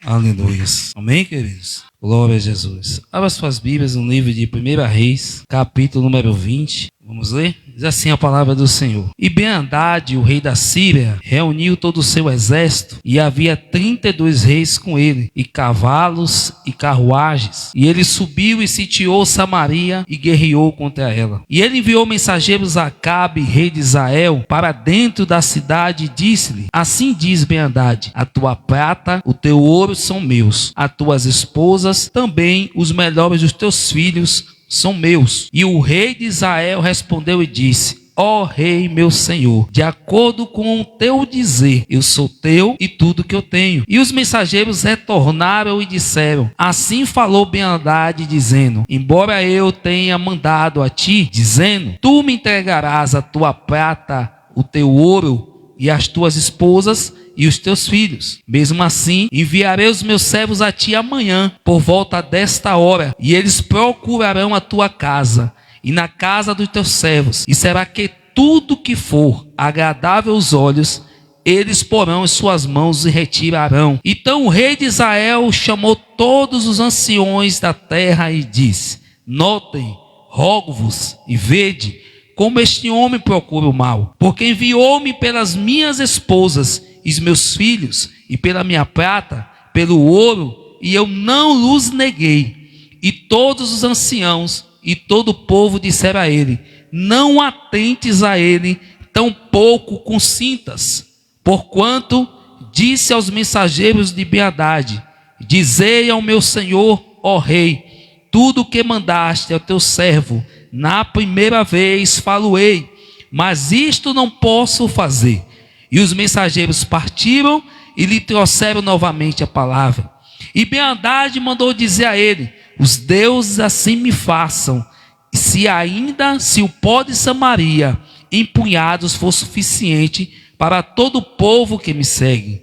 Aleluia. Amém, queridos? Glória a Jesus. Abra suas Bíblias no livro de 1 Reis, capítulo número 20. Vamos ler? Diz assim a palavra do Senhor. E Ben-Hadad, o rei da Síria, reuniu todo o seu exército, e havia 32 reis com ele, e cavalos e carruagens. E ele subiu e sitiou Samaria e guerreou contra ela. E ele enviou mensageiros a Acabe, rei de Israel, para dentro da cidade e disse-lhe: Assim diz Ben-Hadad: a tua prata, o teu ouro são meus, as tuas esposas, também os melhores dos teus filhos são meus. E o rei de Israel respondeu e disse: Ó rei meu senhor, de acordo com o teu dizer, eu sou teu e tudo que eu tenho. E os mensageiros retornaram e disseram: Assim falou Ben-Hadad, dizendo: Embora eu tenha mandado a ti, dizendo: Tu me entregarás a tua prata, o teu ouro e as tuas esposas e os teus filhos. Mesmo assim, enviarei os meus servos a ti amanhã, por volta desta hora, e eles procurarão a tua casa e na casa dos teus servos, e será que tudo que for agradável aos olhos, eles porão em suas mãos e retirarão. Então o rei de Israel chamou todos os anciões da terra e disse: Notem, rogo-vos e vede como este homem procura o mal, porque enviou-me pelas minhas esposas e os meus filhos, e pela minha prata, pelo ouro, e eu não lhes neguei. E todos os anciãos e todo o povo disseram a ele: Não atentes a ele, tampouco consintas. Porquanto disse aos mensageiros de Ben-Hadad: Dizei ao meu senhor, ó rei, tudo o que mandaste ao teu servo, na primeira vez falo-ei, mas isto não posso fazer. E os mensageiros partiram e lhe trouxeram novamente a palavra. E Ben-Hadad mandou dizer a ele: Os deuses assim me façam, se o pó de Samaria empunhados for suficiente para todo o povo que me segue.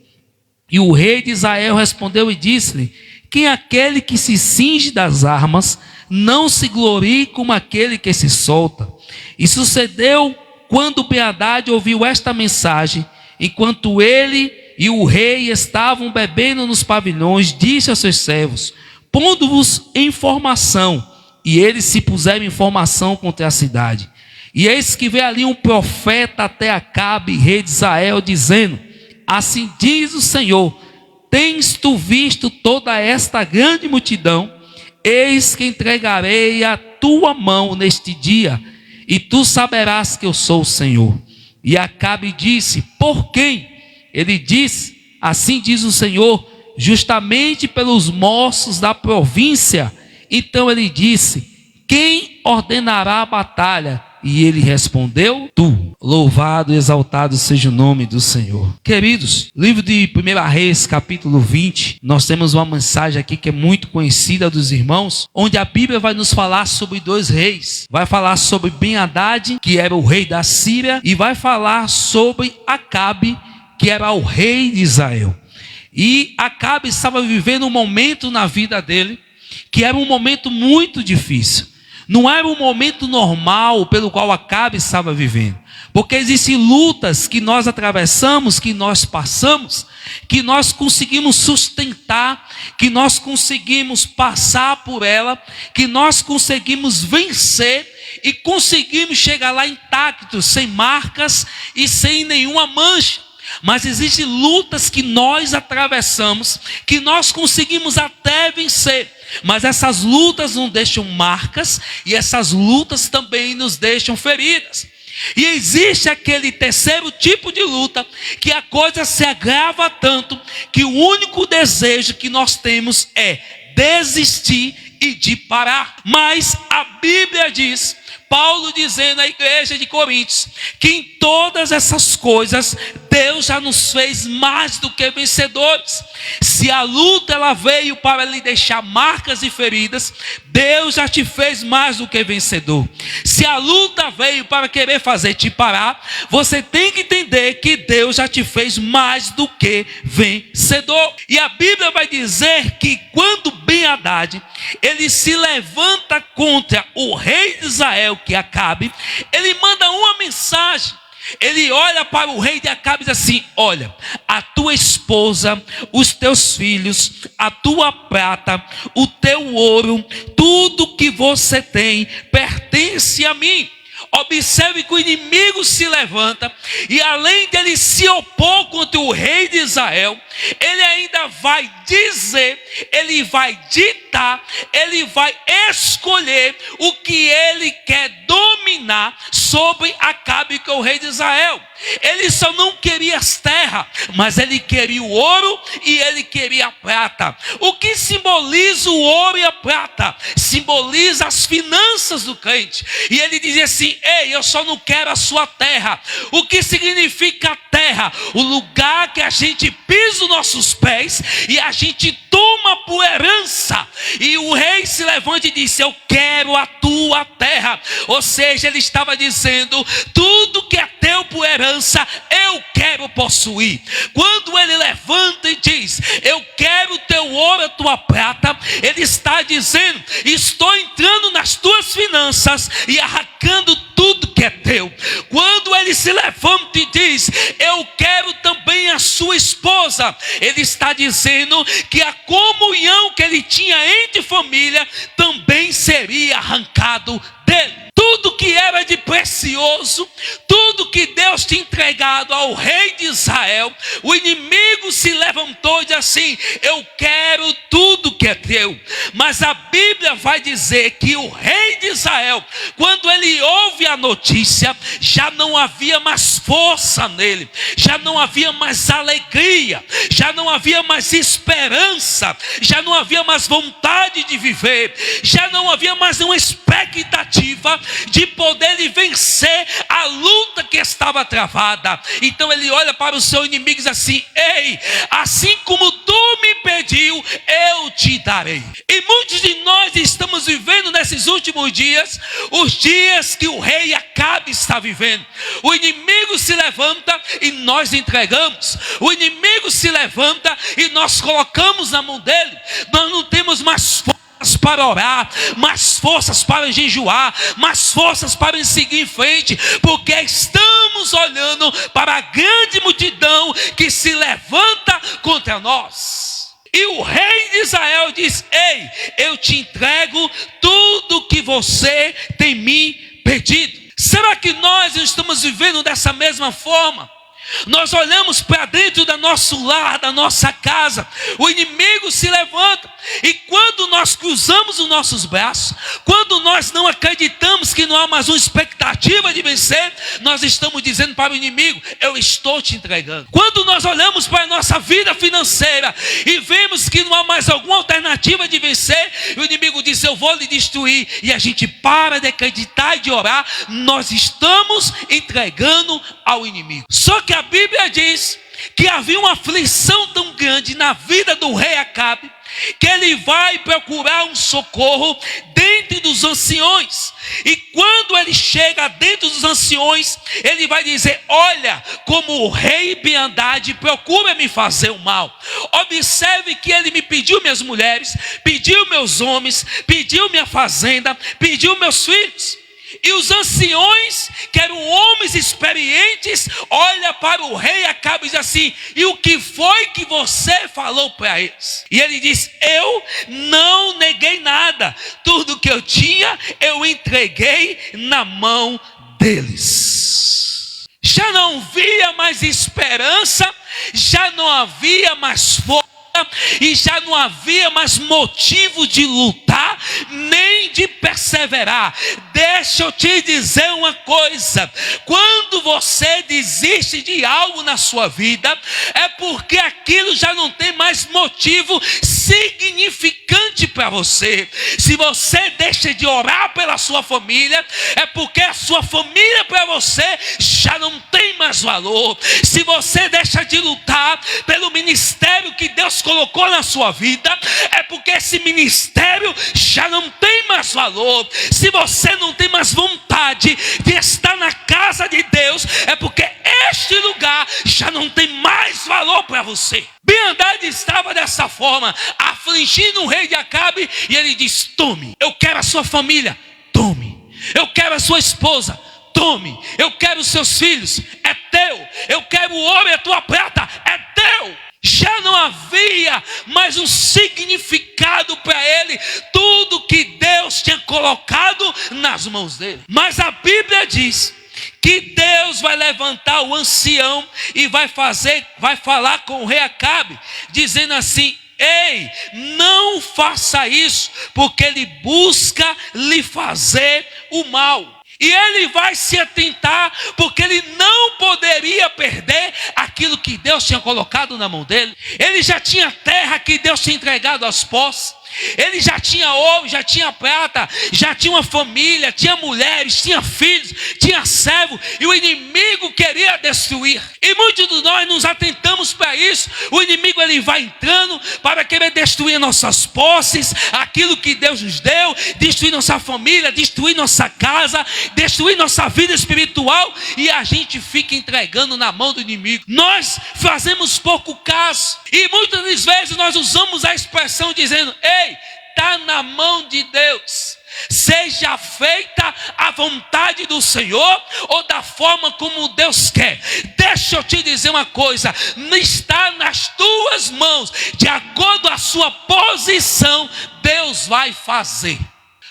E o rei de Israel respondeu e disse-lhe: Quem é aquele que se cinge das armas, não se glorie como aquele que se solta. E sucedeu quando Ben-Hadad ouviu esta mensagem, enquanto ele e o rei estavam bebendo nos pavilhões, disse aos seus servos: Pondo-vos em formação. E eles se puseram em formação contra a cidade. E eis que veio ali um profeta até Acabe, rei de Israel, dizendo: Assim diz o Senhor: Tens tu visto toda esta grande multidão? Eis que entregarei a tua mão neste dia, e tu saberás que eu sou o Senhor. E Acabe disse: Por quem? Ele disse: Assim diz o Senhor, justamente pelos moços da província. Então ele disse: Quem ordenará a batalha? E ele respondeu: Tu. Louvado e exaltado seja o nome do Senhor. Queridos, livro de 1 Reis, capítulo 20, nós temos uma mensagem aqui que é muito conhecida dos irmãos, onde a Bíblia vai nos falar sobre dois reis. Vai falar sobre Ben-Hadad, que era o rei da Síria, e vai falar sobre Acabe, que era o rei de Israel. E Acabe estava vivendo um momento na vida dele, que era um momento muito difícil. Não era um momento normal pelo qual Acabe estava vivendo. Porque existem lutas que nós atravessamos, que nós passamos, que nós conseguimos sustentar, que nós conseguimos passar por ela, que nós conseguimos vencer e conseguimos chegar lá intactos, sem marcas e sem nenhuma mancha. Mas existem lutas que nós atravessamos, que nós conseguimos até vencer, mas essas lutas não deixam marcas, e essas lutas também nos deixam feridas. E existe aquele terceiro tipo de luta, que a coisa se agrava tanto, que o único desejo que nós temos é desistir e de parar. Mas a Bíblia diz, Paulo dizendo à igreja de Coríntios, que em todas essas coisas Deus já nos fez mais do que vencedores. Se a luta ela veio para lhe deixar marcas e feridas, Deus já te fez mais do que vencedor. Se a luta veio para querer fazer te parar, você tem que entender que Deus já te fez mais do que vencedor. E a Bíblia vai dizer que quando Ben-Hadad ele se levanta contra o rei de Israel, que é Acabe, ele manda uma mensagem Ele olha para o rei de Acabe e diz assim: olha, a tua esposa, os teus filhos, a tua prata, o teu ouro, tudo que você tem pertence a mim. Observe que o inimigo se levanta e, além de ele se opor contra o rei de Israel, ele ainda vai dizer, ele vai ditar, ele vai escolher o que ele quer dominar sobre Acabe, que é o rei de Israel. Ele só não queria as terras, mas ele queria o ouro e ele queria a prata. O que simboliza o ouro e a prata? Simboliza as finanças do crente. E ele dizia assim: ei, eu só não quero a sua terra. O que significa a terra? O lugar que a gente pisa os nossos pés e a gente toma por herança. E o rei se levanta e disse: eu quero a tua terra. Ou seja, ele estava dizendo: tudo que é teu por herança, eu quero possuir. Quando ele levanta e diz: eu quero o teu ouro, a tua prata, ele está dizendo: estou entrando nas tuas finanças e arrancando tudo que é teu. Quando ele se levanta e diz: eu quero também a sua esposa, ele está dizendo que a comunhão que ele tinha entre família também seria arrancado dele. Tudo que era de precioso, tudo que Deus tinha entregado ao rei de Israel, o inimigo se levantou e disse assim: eu quero tudo que é teu. Mas a Bíblia vai dizer que o rei de Israel, quando ele ouve a notícia, já não havia mais força nele, já não havia mais alegria, já não havia mais esperança, já não havia mais vontade de viver, já não havia mais uma expectativa de poder vencer a luta que estava travada. Então ele olha para o seu inimigo e diz assim: ei, assim como tu me pediu, eu te darei. E muitos de nós estamos vivendo nesses últimos dias, os dias que o rei Acabe está vivendo. O inimigo se levanta e nós entregamos. O inimigo se levanta e nós colocamos na mão dele. Nós não temos mais força para orar, mais forças para jejuar, mais forças para seguir em frente, porque estamos olhando para a grande multidão que se levanta contra nós. E o rei de Israel diz: ei, eu te entrego tudo que você tem me pedido. Será que nós estamos vivendo dessa mesma forma? Nós olhamos para dentro do nosso lar, da nossa casa, o inimigo se levanta, e quando nós cruzamos os nossos braços, quando nós não acreditamos que não há mais uma expectativa de vencer, nós estamos dizendo para o inimigo: eu estou te entregando. Quando nós olhamos para a nossa vida financeira e vemos que não há mais alguma alternativa de vencer, o inimigo diz: eu vou lhe destruir, e a gente para de acreditar e de orar, nós estamos entregando ao inimigo. Só que a Bíblia diz que havia uma aflição tão grande na vida do rei Acabe, que ele vai procurar um socorro dentro dos anciões. E quando ele chega dentro dos anciões, ele vai dizer: olha, como o rei Ben-Hadad procura me fazer o mal. Observe que ele me pediu minhas mulheres, pediu meus homens, pediu minha fazenda, pediu meus filhos. E os anciões, que eram homens experientes, olha para o rei Acabe e diz assim: e o que foi que você falou para eles? E ele diz: eu não neguei nada, tudo que eu tinha eu entreguei na mão deles. Já não havia mais esperança, já não havia mais força, e já não havia mais motivo de lutar, nem de perseverar. Deixa eu te dizer uma coisa: quando você desiste de algo na sua vida, é porque aquilo já não tem mais motivo significante para você. Se você deixa de orar pela sua família, é porque a sua família para você já não tem mais valor. Se você deixa de lutar pelo ministério que Deus colocou na sua vida, é porque esse ministério já não tem mais valor. Se você não tem mais vontade de estar na casa de Deus, é porque este lugar já não tem mais valor para você. Ben-Hadad estava dessa forma, afligindo o rei de Acabe, e ele diz: tome, eu quero a sua família, tome, eu quero a sua esposa, tome, eu quero os seus filhos, é teu, eu quero o ouro e a tua prata, é teu. Já não havia mais um significado para ele, tudo que Deus tinha colocado nas mãos dele. Mas a Bíblia diz que Deus vai levantar o ancião e vai falar com o rei Acabe, dizendo assim: ei, não faça isso, porque ele busca lhe fazer o mal. E ele vai se atentar, porque ele não poderia perder aquilo que Deus tinha colocado na mão dele. Ele já tinha terra que Deus tinha entregado aos posses. Ele já tinha ouro, já tinha prata, já tinha uma família, tinha mulheres, tinha filhos, tinha servo, e o inimigo queria destruir. E muitos de nós nos atentamos para isso. O inimigo ele vai entrando para querer destruir nossas posses, aquilo que Deus nos deu, destruir nossa família, destruir nossa casa, destruir nossa vida espiritual, e a gente fica entregando na mão do inimigo. Nós fazemos pouco caso, e muitas vezes nós usamos a expressão dizendo: ei, está na mão de Deus, seja feita a vontade do Senhor, ou da forma como Deus quer. Deixa eu te dizer uma coisa: não está nas tuas mãos, de acordo com a sua posição, Deus vai fazer.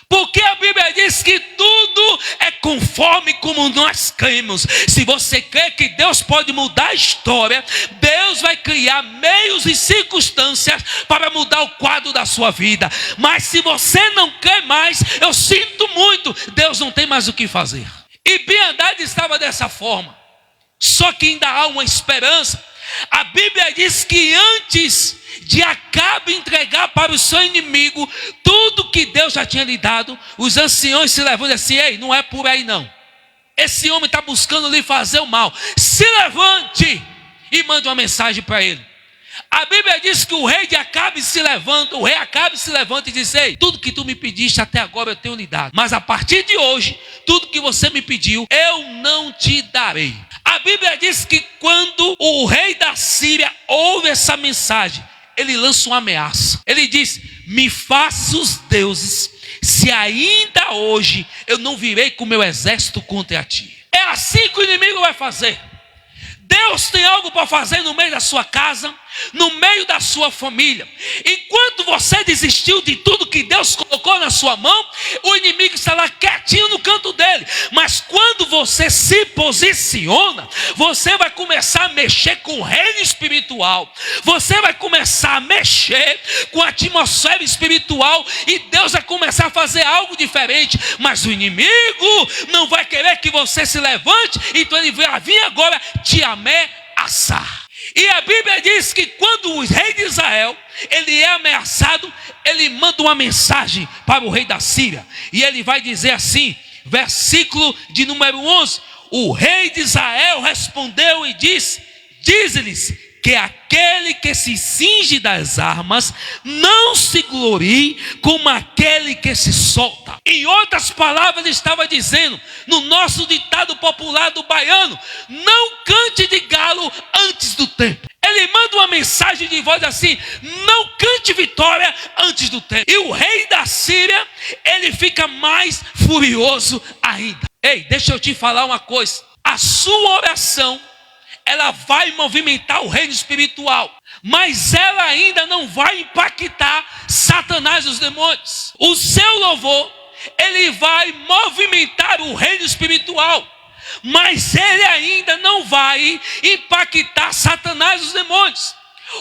Porque a Bíblia diz que tudo é conforme como nós cremos. Se você crê que Deus pode mudar a história, Deus vai criar meios e circunstâncias para mudar o quadro da sua vida. Mas se você não crê mais, eu sinto muito, Deus não tem mais o que fazer. E Ben-Hadad estava dessa forma. Só que ainda há uma esperança. A Bíblia diz que antes de Acabe entregar para o seu inimigo tudo que Deus já tinha lhe dado, os anciões se levantam e dizem assim: ei, não é por aí não. Esse homem está buscando lhe fazer o mal. Se levante e mande uma mensagem para ele. A Bíblia diz que o rei Acabe se levanta e diz: ei, tudo que tu me pediste até agora eu tenho lhe dado, mas a partir de hoje, tudo que você me pediu, eu não te darei. A Bíblia diz que quando o rei da Síria ouve essa mensagem, ele lança uma ameaça. Ele diz: me faça os deuses, se ainda hoje eu não virei com o meu exército contra ti. É assim que o inimigo vai fazer. Deus tem algo para fazer no meio da sua casa, no meio da sua família. Enquanto você desistiu de tudo que Deus colocou na sua mão, o inimigo está lá quietinho no canto dele. Mas quando você se posiciona, você vai começar a mexer com o reino espiritual. Você vai começar a mexer com a atmosfera espiritual, e Deus vai começar a fazer algo diferente. Mas o inimigo não vai querer que você se levante, então ele vai vir agora te ameaçar. E a Bíblia diz que quando o rei de Israel ele é ameaçado, ele manda uma mensagem para o rei da Síria. E ele vai dizer assim, versículo de número 11: o rei de Israel respondeu e disse: dize-lhes que aquele que se cinge das armas não se glorie como aquele que se solta. Em outras palavras, ele estava dizendo, no nosso ditado popular do baiano: não cante de galo antes do tempo. Ele manda uma mensagem de voz assim: não cante vitória antes do tempo. E o rei da Síria, ele fica mais furioso ainda. Ei, deixa eu te falar uma coisa: a sua oração, ela vai movimentar o reino espiritual, mas ela ainda não vai impactar Satanás e os demônios. O seu louvor, ele vai movimentar o reino espiritual, mas ele ainda não vai impactar Satanás e os demônios.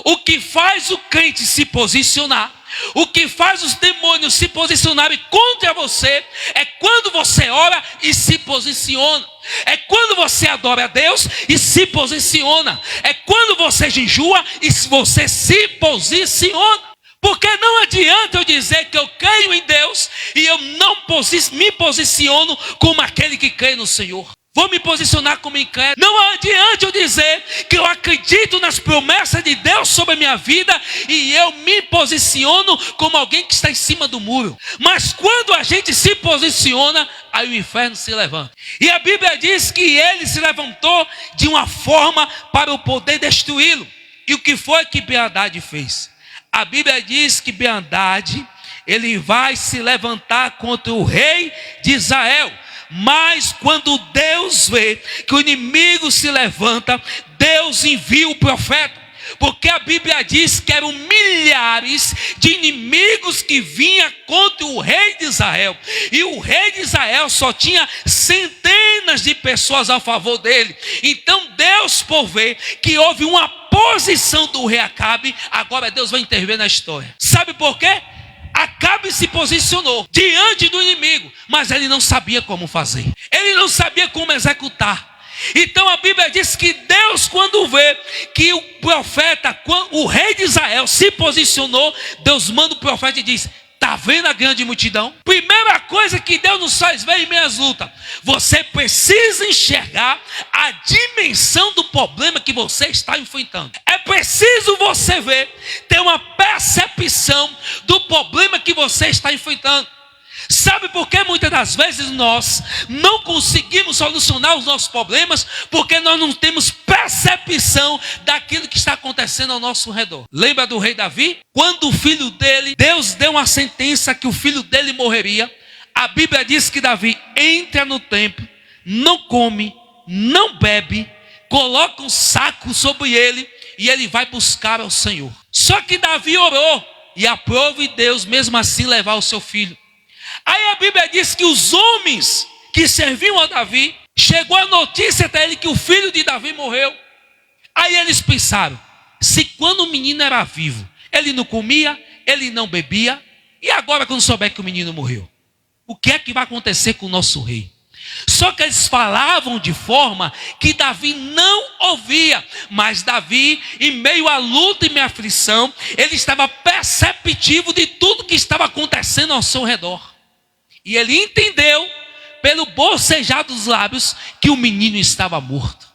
O que faz o crente se posicionar, o que faz os demônios se posicionarem contra você, é quando você ora e se posiciona. É quando você adora a Deus e se posiciona. É quando você jejua e você se posiciona. Porque não adianta eu dizer que eu creio em Deus e eu não me posiciono como aquele que crê no Senhor. Vou me posicionar como incrédulo. Não adianta eu dizer que eu acredito nas promessas de Deus sobre a minha vida e eu me posiciono como alguém que está em cima do muro. Mas quando a gente se posiciona, aí o inferno se levanta. E a Bíblia diz que ele se levantou de uma forma para o poder destruí-lo. E o que foi que Ben-Hadad fez? A Bíblia diz que Ben-Hadad, ele vai se levantar contra o rei de Israel. Mas quando Deus vê que o inimigo se levanta, Deus envia o profeta. Porque a Bíblia diz que eram milhares de inimigos que vinham contra o rei de Israel. E o rei de Israel só tinha centenas de pessoas a favor dele. Então Deus, por ver que houve uma posição do rei Acabe, agora Deus vai intervir na história. Sabe por quê? Acabe se posicionou diante do inimigo, mas ele não sabia como fazer. Ele não sabia como executar. Então a Bíblia diz que Deus, quando vê que o profeta, o rei de Israel se posicionou, Deus manda o profeta e diz: está vendo a grande multidão? Primeira coisa que Deus nos faz ver em meias lutas: você precisa enxergar a dimensão do problema que você está enfrentando. É preciso você ver, ter uma percepção do problema que você está enfrentando. Sabe por que muitas das vezes nós não conseguimos solucionar os nossos problemas? Porque nós não temos percepção daquilo que está acontecendo ao nosso redor. Lembra do rei Davi? Quando o filho dele, Deus deu uma sentença que o filho dele morreria. A Bíblia diz que Davi entra no templo, não come, não bebe, coloca um saco sobre ele e ele vai buscar ao Senhor. Só que Davi orou e aprove Deus mesmo assim levar o seu filho. Aí a Bíblia diz que os homens que serviam a Davi, chegou a notícia até ele que o filho de Davi morreu. Aí eles pensaram: se quando o menino era vivo, ele não comia, ele não bebia, e agora quando souber que o menino morreu, o que é que vai acontecer com o nosso rei? Só que eles falavam de forma que Davi não ouvia. Mas Davi, em meio à luta e meio à aflição, ele estava perceptivo de tudo que estava acontecendo ao seu redor. E ele entendeu, pelo bocejar dos lábios, que o menino estava morto.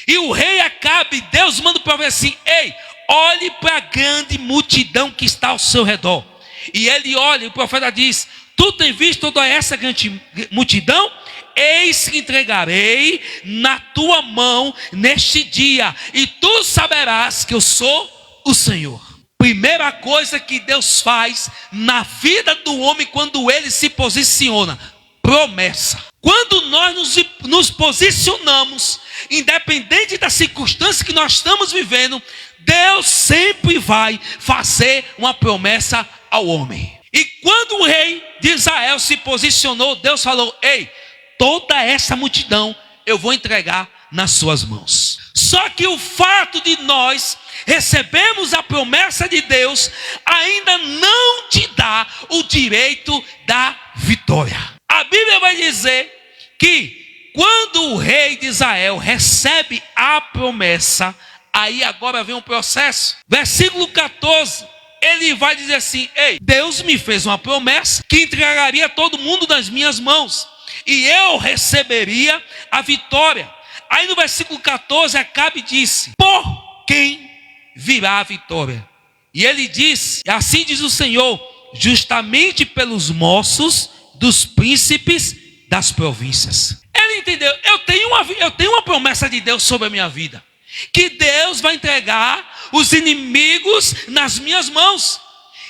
E o rei Acabe, Deus manda o profeta assim: ei, olhe para a grande multidão que está ao seu redor. E ele olha, e o profeta diz: tu tem visto toda essa grande multidão? Eis que entregarei na tua mão neste dia, e tu saberás que eu sou o Senhor. Primeira coisa que Deus faz na vida do homem quando ele se posiciona: promessa. Quando nós nos posicionamos, independente da circunstância que nós estamos vivendo, Deus sempre vai fazer uma promessa ao homem. E quando o rei de Israel se posicionou, Deus falou: ei, toda essa multidão eu vou entregar nas suas mãos. Só que o fato de nós recebemos a promessa de Deus ainda não te dá o direito da vitória. A Bíblia vai dizer que quando o rei de Israel recebe a promessa, aí agora vem um processo. Versículo 14, ele vai dizer assim: ei, Deus me fez uma promessa que entregaria todo mundo nas minhas mãos, e eu receberia a vitória. Aí no versículo 14, Acabe disse: por quem virá a vitória? E ele disse: assim diz o Senhor, justamente pelos moços dos príncipes das províncias. Ele entendeu: eu tenho uma promessa de Deus sobre a minha vida, que Deus vai entregar os inimigos nas minhas mãos.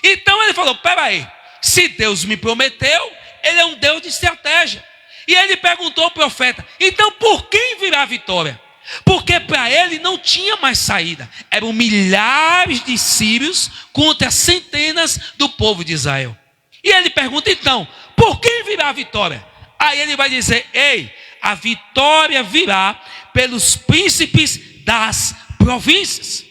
Então ele falou: peraí, se Deus me prometeu, ele é um Deus de estratégia. E ele perguntou ao profeta: então por quem virá a vitória? Porque para ele não tinha mais saída. Eram milhares de sírios contra centenas do povo de Israel. E ele pergunta: então, por quem virá a vitória? Aí ele vai dizer: ei, a vitória virá pelos príncipes das províncias.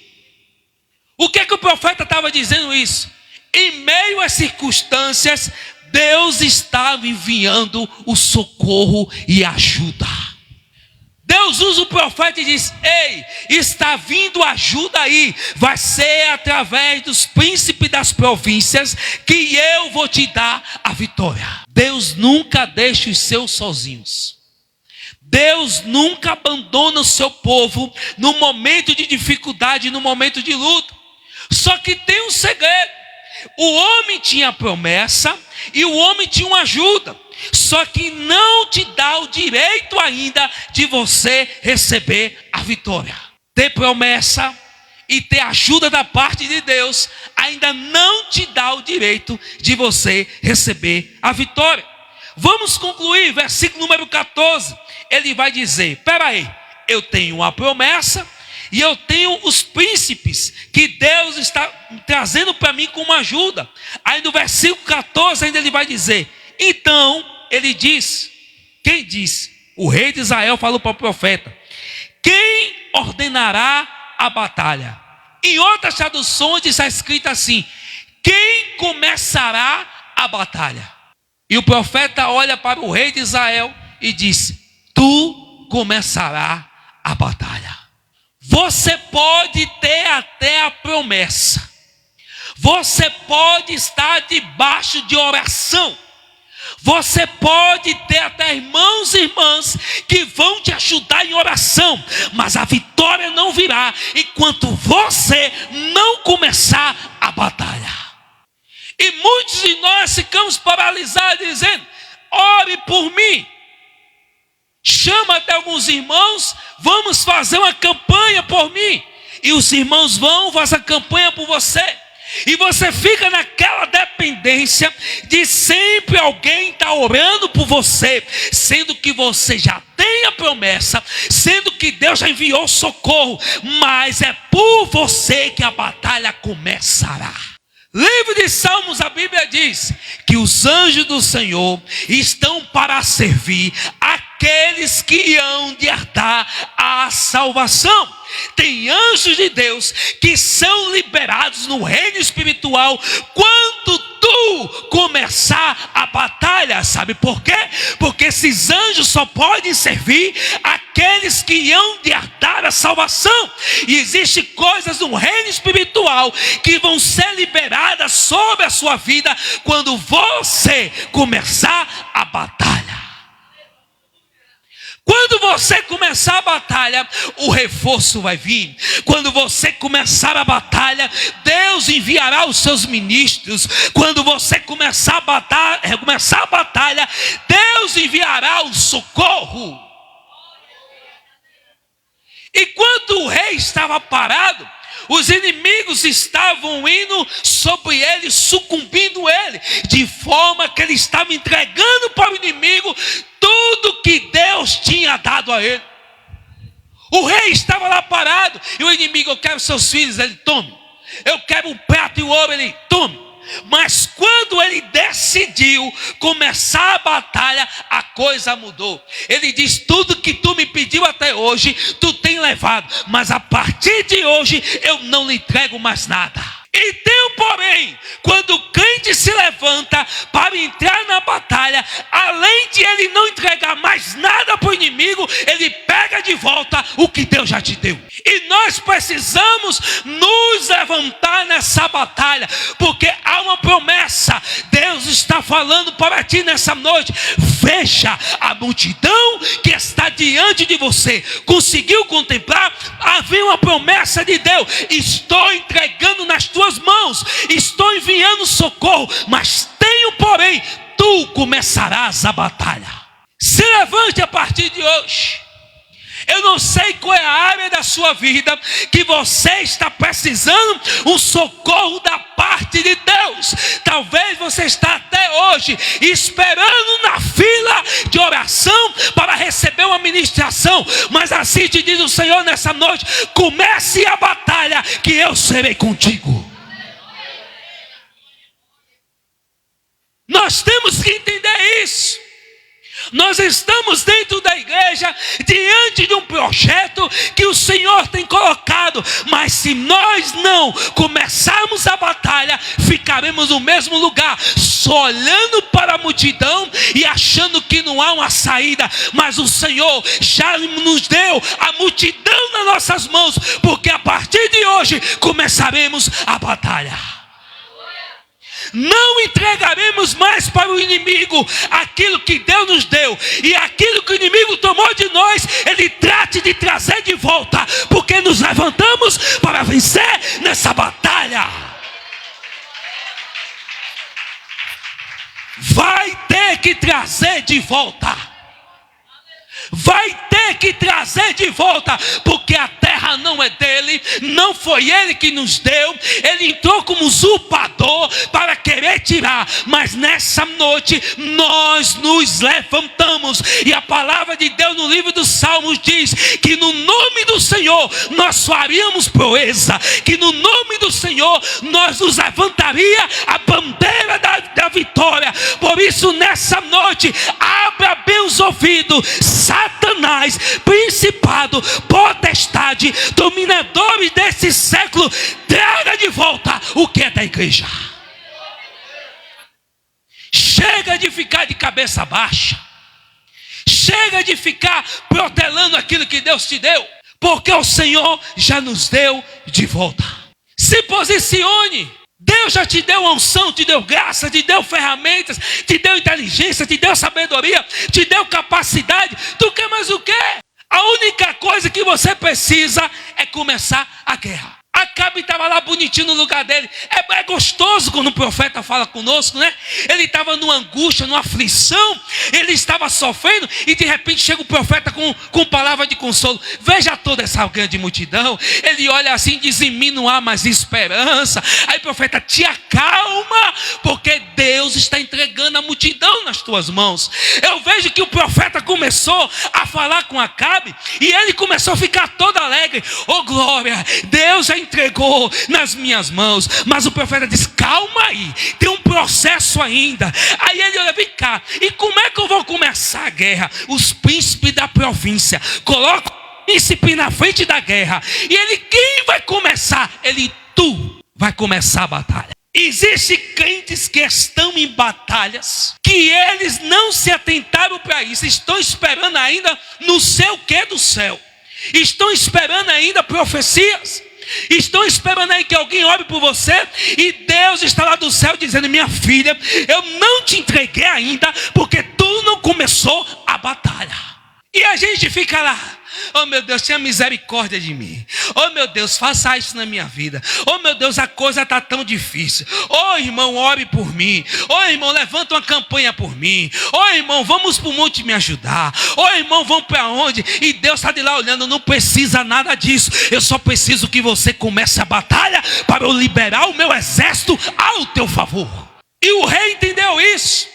O que é que o profeta estava dizendo isso? Em meio às circunstâncias, Deus estava enviando o socorro e a ajuda. Deus usa o profeta e diz: ei, está vindo ajuda aí. Vai ser através dos príncipes das províncias que eu vou te dar a vitória. Deus nunca deixa os seus sozinhos. Deus nunca abandona o seu povo no momento de dificuldade, no momento de luta. Só que tem um segredo: o homem tinha promessa e o homem tinha uma ajuda, só que não te dá o direito ainda de você receber a vitória. Ter promessa e ter ajuda da parte de Deus ainda não te dá o direito de você receber a vitória. Vamos concluir, versículo número 14. Ele vai dizer: espera aí, eu tenho uma promessa e eu tenho os príncipes que Deus está trazendo para mim como ajuda. Aí no versículo 14 ainda ele vai dizer: então ele diz, quem diz? O rei de Israel falou para o profeta: quem ordenará a batalha? Em outras traduções está escrito assim: quem começará a batalha? E o profeta olha para o rei de Israel e diz: tu começarás a batalha. Você pode ter até a promessa, você pode estar debaixo de oração, você pode ter até irmãos e irmãs que vão te ajudar em oração, mas a vitória não virá enquanto você não começar a batalha. E muitos de nós ficamos paralisados dizendo: ore por mim. Chama até alguns irmãos, vamos fazer uma campanha por mim. E os irmãos vão fazer a campanha por você. E você fica naquela dependência de sempre alguém estar orando por você, sendo que você já tem a promessa, sendo que Deus já enviou socorro, mas é por você que a batalha começará. Livro de Salmos, a Bíblia diz que os anjos do Senhor estão para servir aqueles que hão de herdar a salvação. Tem anjos de Deus que são liberados no reino espiritual quando tu começar a batalha. Sabe por quê? Porque esses anjos só podem servir aqueles que hão de herdar a salvação. E existem coisas no reino espiritual que vão ser liberadas sobre a sua vida quando você começar a batalha. Quando você começar a batalha, o reforço vai vir. Quando você começar a batalha, Deus enviará os seus ministros. Quando você começar a batalha, Deus enviará o socorro. Enquanto o rei estava parado, os inimigos estavam indo sobre ele, sucumbindo ele, de forma que ele estava entregando para o inimigo tudo que Deus tinha dado a ele. O rei estava lá parado, e o inimigo: eu quero seus filhos. Ele: tome. Eu quero o prata e o ouro. Ele: tome. Mas quando ele decidiu começar a batalha, a coisa mudou. Ele diz: tudo que tu me pediu até hoje, tu tem levado, mas a partir de hoje eu não lhe entrego mais nada. Então, porém, quando o crente se levanta para entrar na batalha, além de ele não entregar mais nada para o inimigo, ele pega de volta o que Deus já te deu. E nós precisamos nos levantar nessa batalha, porque há uma promessa. Deus está falando para ti nessa noite: veja a multidão que está diante de você. Conseguiu contemplar? Havia uma promessa de Deus: estou entregando nas tuas mãos, estou enviando socorro, mas tenho, porém, tu começarás a batalha. Se levante a partir de hoje. Eu não sei qual é a área da sua vida que você está precisando um socorro da parte de Deus. Talvez você está até hoje esperando na fila de oração para receber uma ministração, mas assim te diz o Senhor nessa noite: comece a batalha que eu serei contigo. Nós temos que entender isso. Nós estamos dentro da igreja, diante de um projeto que o Senhor tem colocado, mas se nós não começarmos a batalha, ficaremos no mesmo lugar, só olhando para a multidão e achando que não há uma saída. Mas o Senhor já nos deu a multidão nas nossas mãos, porque a partir de hoje começaremos a batalha. Não entregaremos mais para o inimigo aquilo que Deus nos deu, e aquilo que o inimigo tomou de nós, ele trate de trazer de volta, porque nos levantamos para vencer nessa batalha. Vai ter que trazer de volta. vai ter que trazer de volta, porque a terra não é dele, não foi ele que nos deu, ele entrou como usurpador para querer tirar, mas nessa noite nós nos levantamos, e a palavra de Deus no livro dos Salmos diz que no nome do Senhor nós faríamos proeza, que no nome do Senhor nós nos levantaria a bandeira da vitória. Por isso nessa noite, abra bem os ouvidos, Satanás, principado, potestade, dominadores desse século, traga de volta o que é da igreja. Chega de ficar de cabeça baixa, chega de ficar protelando aquilo que Deus te deu, porque o Senhor já nos deu de volta. Se posicione. Deus já te deu unção, te deu graça, te deu ferramentas, te deu inteligência, te deu sabedoria, te deu capacidade. Tu quer mais o quê? A única coisa que você precisa é começar a guerra. Acabe estava lá bonitinho no lugar dele. É gostoso quando o profeta fala conosco, né? Ele estava numa angústia, numa aflição, ele estava sofrendo, e de repente chega o profeta com palavra de consolo. Veja toda essa grande multidão. Ele olha assim e diz: em mim não há mais esperança. Aí o profeta: te acalma, porque Deus está entregando a multidão nas tuas mãos. Eu vejo que o profeta começou a falar com Acabe, e ele começou a ficar todo alegre. Oh glória, Deus já entregou nas minhas mãos. Mas o profeta diz: calma aí, tem um processo ainda. Aí ele olha: vem cá, e como é que eu vou começar a guerra? Os príncipes da província colocam o príncipe na frente da guerra, e ele: quem vai começar? Ele: tu vai começar a batalha. Existem crentes que estão em batalhas, que eles não se atentaram para isso, estão esperando ainda no seu quê do céu, estão esperando ainda profecias, estão esperando aí que alguém ore por você, e Deus está lá do céu dizendo: minha filha, eu não te entreguei ainda, porque tu não começou a batalha. E a gente fica lá: oh meu Deus, tenha misericórdia de mim. Oh meu Deus, faça isso na minha vida. Oh meu Deus, a coisa está tão difícil. Oh irmão, ore por mim. Oh irmão, levanta uma campanha por mim. Oh irmão, vamos para o monte me ajudar. Oh irmão, vamos para onde? E Deus está de lá olhando: não precisa nada disso. Eu só preciso que você comece a batalha para eu liberar o meu exército ao teu favor. E o rei entendeu isso.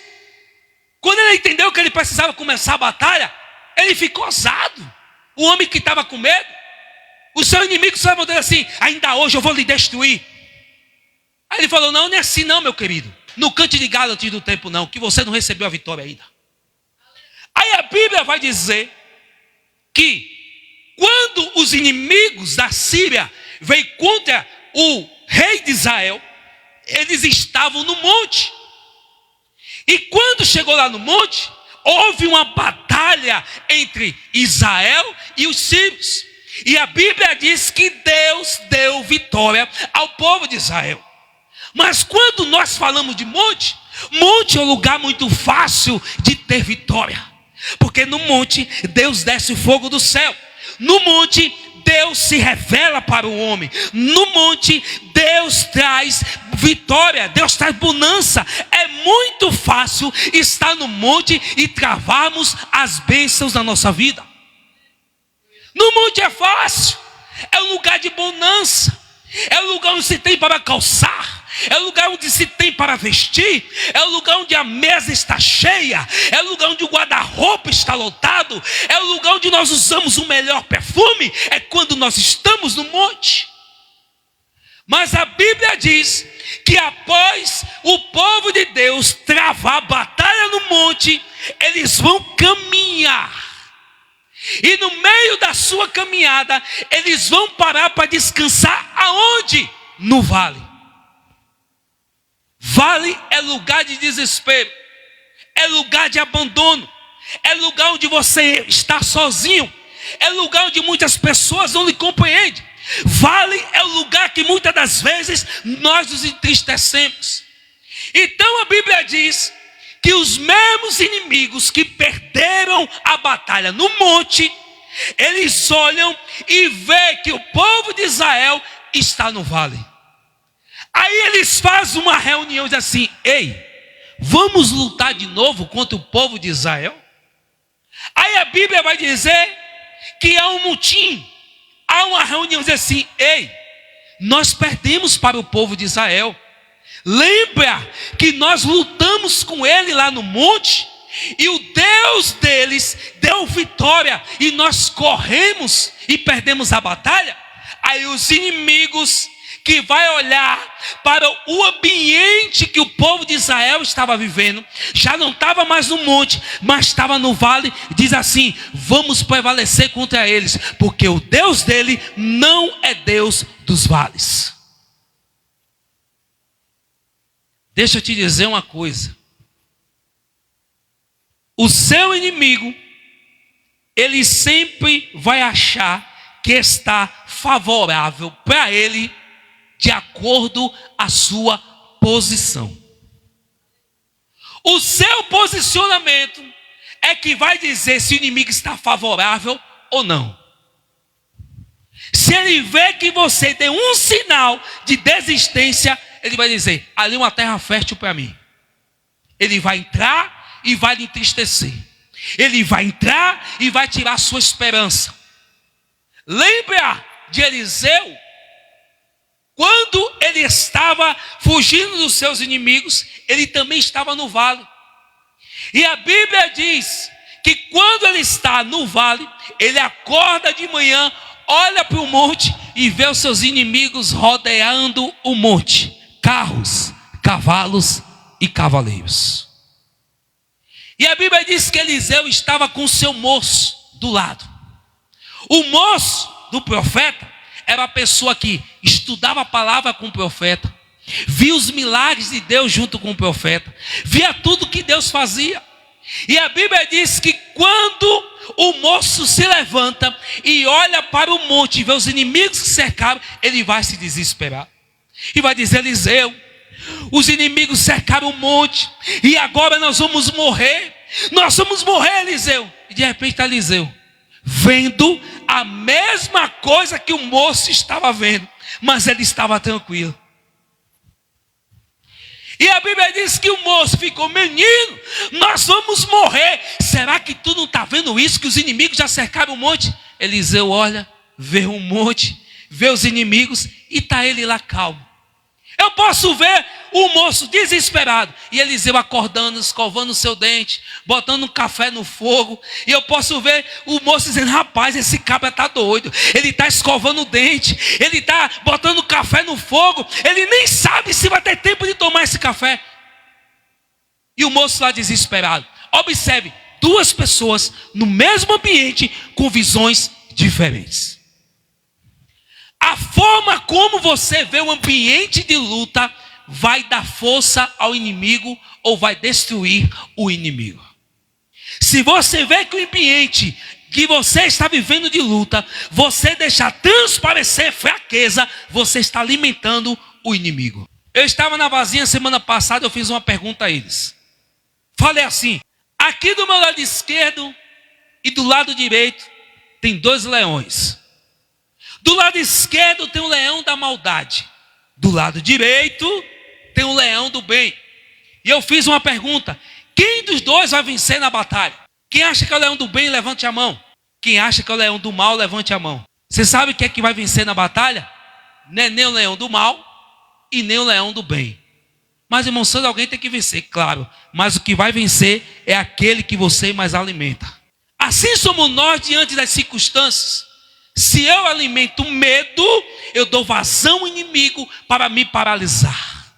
Quando ele entendeu que ele precisava começar a batalha, ele ficou ousado. O homem que estava com medo, o seu inimigo se levantou assim: ainda hoje eu vou lhe destruir. Aí ele falou: não, não é assim não, meu querido. Não cante de galo antes do tempo não, que você não recebeu a vitória ainda. Aí a Bíblia vai dizer que quando os inimigos da Síria veio contra o rei de Israel, eles estavam no monte. E quando chegou lá no monte, houve uma batalha entre Israel e os sírios. E a Bíblia diz que Deus deu vitória ao povo de Israel. Mas quando nós falamos de monte, monte é um lugar muito fácil de ter vitória. Porque no monte Deus desce o fogo do céu. No monte Deus se revela para o homem. No monte Deus traz vitória, Deus traz bonança. É muito fácil estar no monte e travarmos as bênçãos da nossa vida. No monte é fácil, é um lugar de bonança, é um lugar onde se tem para calçar, é um lugar onde se tem para vestir, é um lugar onde a mesa está cheia, é um lugar onde o guarda-roupa está lotado, é um lugar onde nós usamos o melhor perfume. É quando nós estamos no monte. Mas a Bíblia diz que após o povo de Deus travar a batalha no monte, eles vão caminhar. E no meio da sua caminhada, eles vão parar para descansar aonde? No vale. Vale é lugar de desespero, é lugar de abandono, é lugar onde você está sozinho, é lugar onde muitas pessoas não lhe compreendem. Vale é o lugar que muitas das vezes nós nos entristecemos. Então a Bíblia diz que os mesmos inimigos que perderam a batalha no monte, eles olham e veem que o povo de Israel está no vale. Aí eles fazem uma reunião e dizem assim: ei, vamos lutar de novo contra o povo de Israel? Aí a Bíblia vai dizer que há um motim, há uma reunião, diz assim: ei, nós perdemos para o povo de Israel. Lembra que nós lutamos com ele lá no monte, e o Deus deles deu vitória, e nós corremos e perdemos a batalha? Aí os inimigos que vai olhar para o ambiente que o povo de Israel estava vivendo, já não estava mais no monte, mas estava no vale, diz assim: vamos prevalecer contra eles, porque o Deus dele não é Deus dos vales. Deixa eu te dizer uma coisa: o seu inimigo, ele sempre vai achar que está favorável para ele, de acordo à sua posição. O seu posicionamento é que vai dizer se o inimigo está favorável ou não. Se ele vê que você tem um sinal de desistência, ele vai dizer: ali é uma terra fértil para mim. Ele vai entrar e vai lhe entristecer. Ele vai entrar e vai tirar a sua esperança. Lembra de Eliseu? Quando ele estava fugindo dos seus inimigos, ele também estava no vale. E a Bíblia diz que quando ele está no vale, ele acorda de manhã, olha para o monte e vê os seus inimigos rodeando o monte: carros, cavalos e cavaleiros. E a Bíblia diz que Eliseu estava com o seu moço do lado. O moço do profeta era a pessoa que estudava a palavra com o profeta, via os milagres de Deus junto com o profeta, via tudo que Deus fazia. E a Bíblia diz que quando o moço se levanta e olha para o monte e vê os inimigos que cercaram, ele vai se desesperar e vai dizer: Eliseu, os inimigos cercaram o monte e agora nós vamos morrer. Nós vamos morrer, Eliseu. E de repente está Eliseu vendo a mesma coisa que o moço estava vendo, mas ele estava tranquilo. E a Bíblia diz que o moço ficou: menino, nós vamos morrer. Será que tu não está vendo isso, que os inimigos já cercaram o monte? Eliseu olha, vê o monte, vê os inimigos e está ele lá calmo. Eu posso ver o moço desesperado e Eliseu acordando, escovando o seu dente, botando um café no fogo. E eu posso ver o moço dizendo: rapaz, esse cabra está doido. Ele está escovando o dente, ele está botando café no fogo, ele nem sabe se vai ter tempo de tomar esse café. E o moço lá desesperado. Observe, duas pessoas no mesmo ambiente com visões diferentes. A forma como você vê o ambiente de luta vai dar força ao inimigo ou vai destruir o inimigo. Se você vê que o ambiente que você está vivendo de luta, você deixar transparecer fraqueza, você está alimentando o inimigo. Eu estava na vazinha semana passada, eu fiz uma pergunta a eles. Falei assim: aqui do meu lado esquerdo e do lado direito tem dois leões. Do lado esquerdo tem o leão da maldade, do lado direito tem o leão do bem. E eu fiz uma pergunta: quem dos dois vai vencer na batalha? Quem acha que é o leão do bem, levante a mão. Quem acha que é o leão do mal, levante a mão. Você sabe quem é que vai vencer na batalha? Não é nem o leão do mal e nem o leão do bem. Mas, irmão Sandro, alguém tem que vencer, claro. Mas o que vai vencer é aquele que você mais alimenta. Assim somos nós diante das circunstâncias. Se eu alimento medo, eu dou vazão ao inimigo para me paralisar.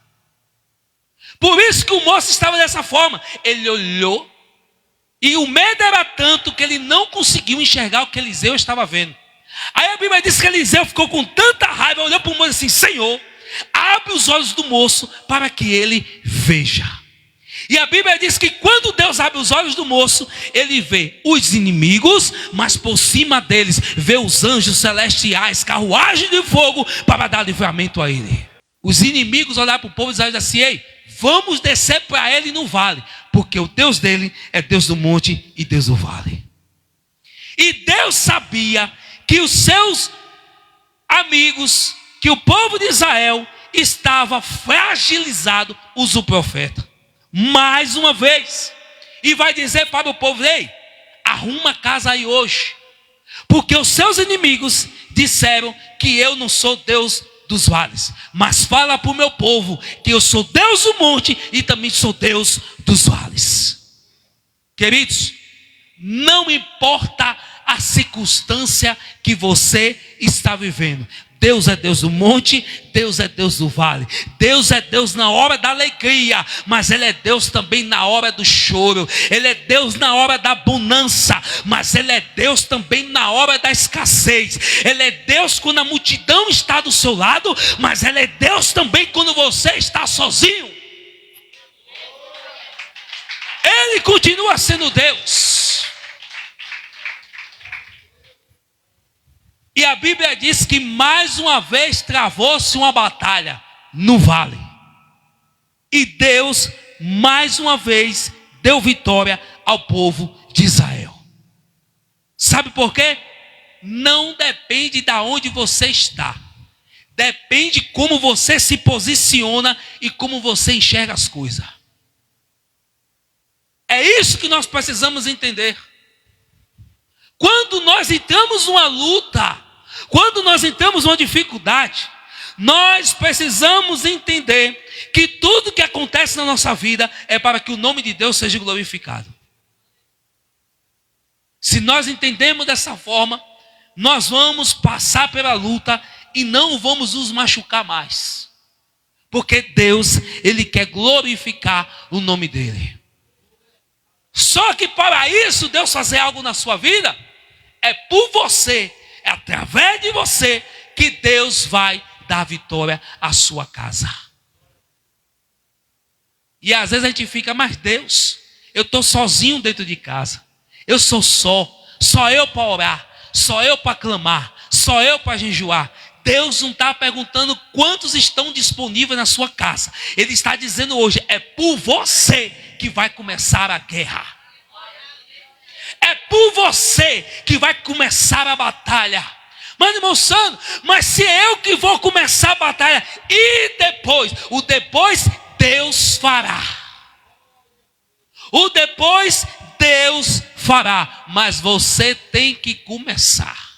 Por isso que o moço estava dessa forma. Ele olhou e o medo era tanto que ele não conseguiu enxergar o que Eliseu estava vendo. Aí a Bíblia diz que Eliseu ficou com tanta raiva, olhou para o moço assim: Senhor, abre os olhos do moço para que ele veja. E a Bíblia diz que quando Deus abre os olhos do moço, ele vê os inimigos, mas por cima deles vê os anjos celestiais, carruagem de fogo para dar livramento a ele. Os inimigos olharam para o povo de Israel e disseram assim: ei, vamos descer para ele no vale, porque o Deus dele é Deus do monte e Deus do vale. E Deus sabia que os seus amigos, que o povo de Israel estava fragilizado, usa o profeta mais uma vez, e vai dizer para o povo: ei, arruma a casa aí hoje. Porque os seus inimigos disseram que eu não sou Deus dos vales. Mas fala para o meu povo que eu sou Deus do monte e também sou Deus dos vales. Queridos, não importa a circunstância que você está vivendo. Deus é Deus do monte, Deus é Deus do vale. Deus é Deus na hora da alegria, mas Ele é Deus também na hora do choro. Ele é Deus na hora da bonança, mas Ele é Deus também na hora da escassez. Ele é Deus quando a multidão está do seu lado, mas Ele é Deus também quando você está sozinho. Ele continua sendo Deus. E a Bíblia diz que mais uma vez travou-se uma batalha no vale. E Deus mais uma vez deu vitória ao povo de Israel. Sabe por quê? Não depende de onde você está. Depende como você se posiciona e como você enxerga as coisas. É isso que nós precisamos entender. Quando nós entramos numa luta, quando nós entramos numa dificuldade, nós precisamos entender que tudo que acontece na nossa vida é para que o nome de Deus seja glorificado. Se nós entendemos dessa forma, nós vamos passar pela luta e não vamos nos machucar mais. Porque Deus, Ele quer glorificar o nome dEle. Só que para isso, Deus fazer algo na sua vida, é por você, é através de você que Deus vai dar vitória à sua casa. E às vezes a gente fica, mas Deus, eu estou sozinho dentro de casa. Eu sou só eu para orar, só eu para clamar, só eu para jejuar. Deus não está perguntando quantos estão disponíveis na sua casa. Ele está dizendo hoje, é por você que vai começar a guerra. É por você que vai começar a batalha. Mas irmão Sandro, mas se é eu que vou começar a batalha, e depois? O depois Deus fará. O depois Deus fará. Mas você tem que começar.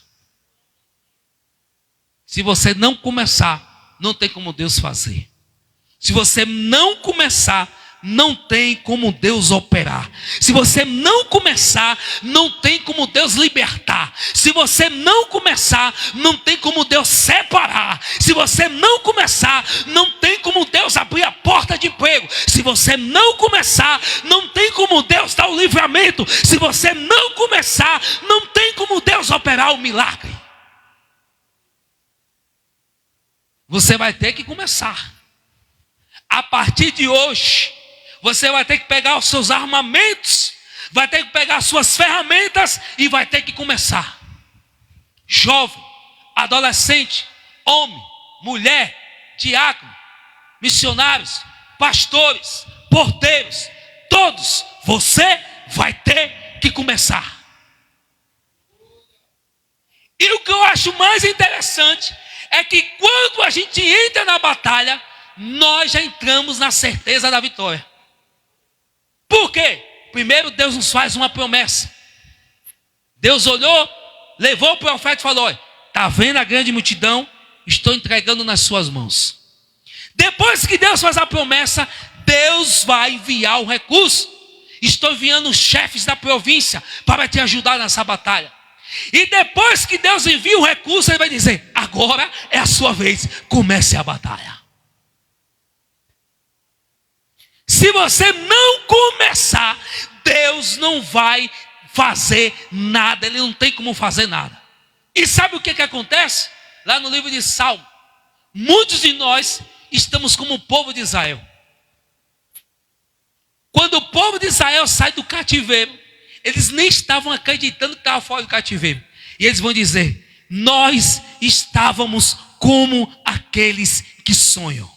Se você não começar, não tem como Deus fazer. Se você não começar, não tem como Deus operar. Se você não começar, não tem como Deus libertar. Se você não começar, não tem como Deus separar. Se você não começar, não tem como Deus abrir a porta de emprego. Se você não começar, não tem como Deus dar o livramento. Se você não começar, não tem como Deus operar o milagre. Você vai ter que começar. A partir de hoje, você vai ter que pegar os seus armamentos, vai ter que pegar as suas ferramentas e vai ter que começar. Jovem, adolescente, homem, mulher, diácono, missionários, pastores, porteiros, todos, você vai ter que começar. E o que eu acho mais interessante é que quando a gente entra na batalha, nós já entramos na certeza da vitória. Por quê? Primeiro Deus nos faz uma promessa. Deus olhou, levou o profeta e falou: olha, está vendo a grande multidão? Estou entregando nas suas mãos. Depois que Deus faz a promessa, Deus vai enviar o recurso. Estou enviando os chefes da província para te ajudar nessa batalha. E depois que Deus envia o recurso, Ele vai dizer: agora é a sua vez, comece a batalha. Se você não começar, Deus não vai fazer nada. Ele não tem como fazer nada. E sabe o que acontece? Lá no livro de Salmo, muitos de nós estamos como o povo de Israel. Quando o povo de Israel sai do cativeiro, eles nem estavam acreditando que estava fora do cativeiro. E eles vão dizer: nós estávamos como aqueles que sonham.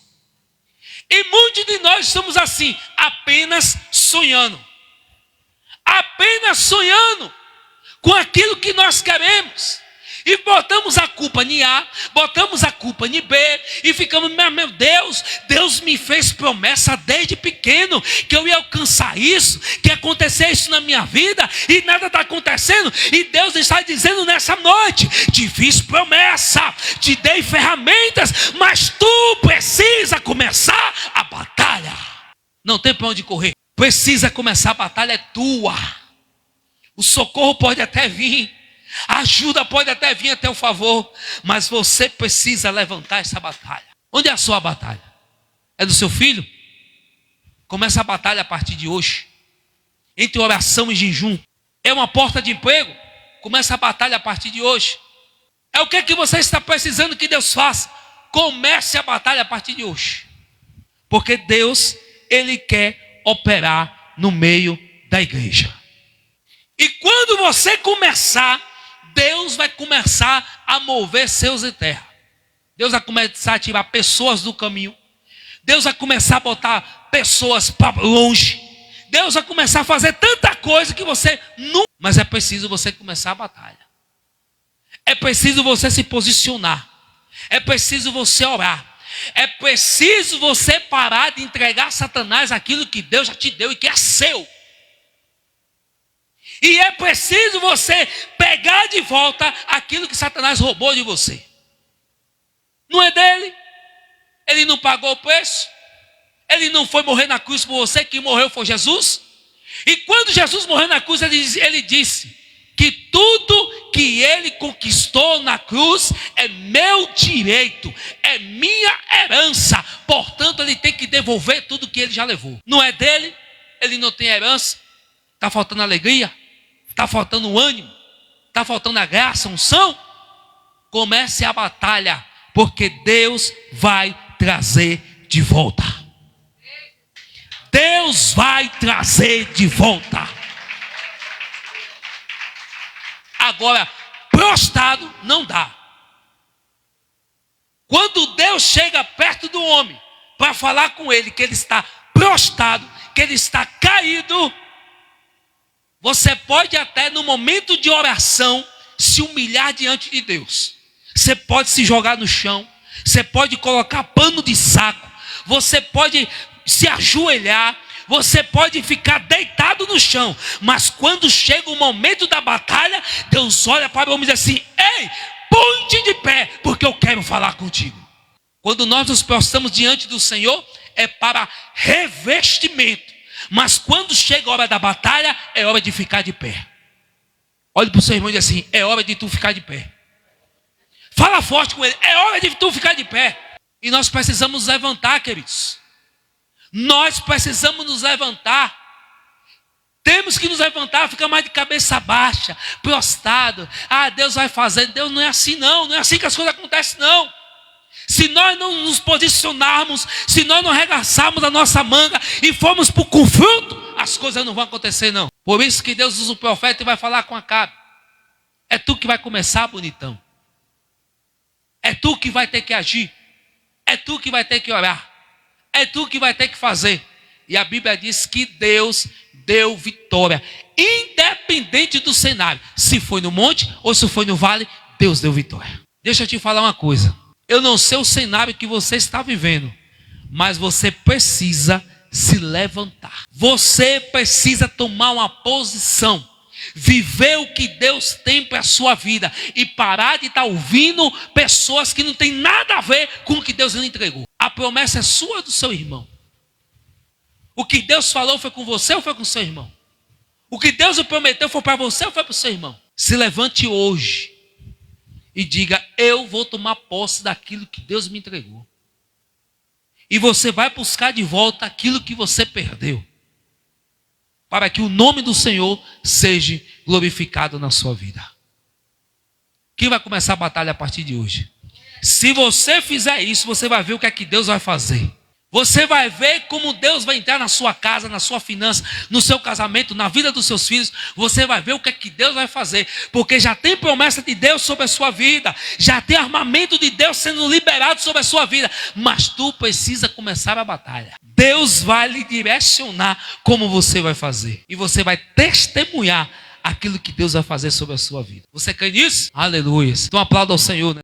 E muitos de nós estamos assim, apenas sonhando. Apenas sonhando com aquilo que nós queremos. E botamos a culpa em A, botamos a culpa em B e ficamos, meu Deus, Deus me fez promessa desde pequeno que eu ia alcançar isso, que ia acontecer isso na minha vida e nada está acontecendo. E Deus está dizendo nessa noite: te fiz promessa, te dei ferramentas, mas tu precisa começar a batalha. Não tem para onde correr, precisa começar. A batalha é tua. O socorro pode até vir, a ajuda pode até vir a teu favor, mas você precisa levantar essa batalha. Onde é a sua batalha? É do seu filho? Começa a batalha a partir de hoje. Entre oração e jejum. É uma porta de emprego? Começa a batalha a partir de hoje. É o que você está precisando que Deus faça? Comece a batalha a partir de hoje. Porque Deus, Ele quer operar no meio da igreja. E quando você começar, Deus vai começar a mover céus e terra. Deus vai começar a tirar pessoas do caminho. Deus vai começar a botar pessoas para longe. Deus vai começar a fazer tanta coisa que você não... Mas é preciso você começar a batalha. É preciso você se posicionar. É preciso você orar. É preciso você parar de entregar a Satanás aquilo que Deus já te deu e que é seu. E é preciso você pegar de volta aquilo que Satanás roubou de você. Não é dele. Ele não pagou o preço. Ele não foi morrer na cruz por você. Quem morreu foi Jesus. E quando Jesus morreu na cruz, ele disse que tudo que ele conquistou na cruz é meu direito, é minha herança. Portanto, ele tem que devolver tudo que ele já levou. Não é dele. Ele não tem herança. Está faltando alegria. Está faltando ânimo, está faltando a graça, a unção. Comece a batalha, porque Deus vai trazer de volta. Deus vai trazer de volta. Agora, prostrado não dá. Quando Deus chega perto do homem para falar com ele que ele está prostrado, que ele está caído, você pode até no momento de oração se humilhar diante de Deus. Você pode se jogar no chão. Você pode colocar pano de saco. Você pode se ajoelhar. Você pode ficar deitado no chão. Mas quando chega o momento da batalha, Deus olha para o homem e diz assim: ei, ponte de pé, porque eu quero falar contigo. Quando nós nos prostramos diante do Senhor, é para revestimento. Mas quando chega a hora da batalha, é hora de ficar de pé. Olhe para o seu irmão e diz assim: é hora de tu ficar de pé. Fala forte com ele: é hora de tu ficar de pé. E nós precisamos nos levantar, queridos. Nós precisamos nos levantar. Temos que nos levantar, ficar mais de cabeça baixa, prostrado. Ah, Deus vai fazer. Deus não é assim não. Não é assim que as coisas acontecem não. Se nós não nos posicionarmos, se nós não arregaçarmos a nossa manga e formos para o confronto, as coisas não vão acontecer não. Por isso que Deus usa o profeta e vai falar com Acabe. É tu que vai começar, bonitão. É tu que vai ter que agir. É tu que vai ter que orar. É tu que vai ter que fazer. E a Bíblia diz que Deus deu vitória, independente do cenário. Se foi no monte ou se foi no vale, Deus deu vitória. Deixa eu te falar uma coisa. Eu não sei o cenário que você está vivendo, mas você precisa se levantar. Você precisa tomar uma posição, viver o que Deus tem para a sua vida e parar de estar ouvindo pessoas que não têm nada a ver com o que Deus lhe entregou. A promessa é sua ou do seu irmão? O que Deus falou foi com você ou foi com o seu irmão? O que Deus lhe prometeu foi para você ou foi para o seu irmão? Se levante hoje e diga: eu vou tomar posse daquilo que Deus me entregou. E você vai buscar de volta aquilo que você perdeu, para que o nome do Senhor seja glorificado na sua vida. Quem vai começar a batalha a partir de hoje? Se você fizer isso, você vai ver o que é que Deus vai fazer. Você vai ver como Deus vai entrar na sua casa, na sua finança, no seu casamento, na vida dos seus filhos. Você vai ver o que é que Deus vai fazer. Porque já tem promessa de Deus sobre a sua vida. Já tem armamento de Deus sendo liberado sobre a sua vida. Mas tu precisa começar a batalha. Deus vai lhe direcionar como você vai fazer. E você vai testemunhar aquilo que Deus vai fazer sobre a sua vida. Você crê nisso? Aleluia. Então aplauda ao Senhor, né?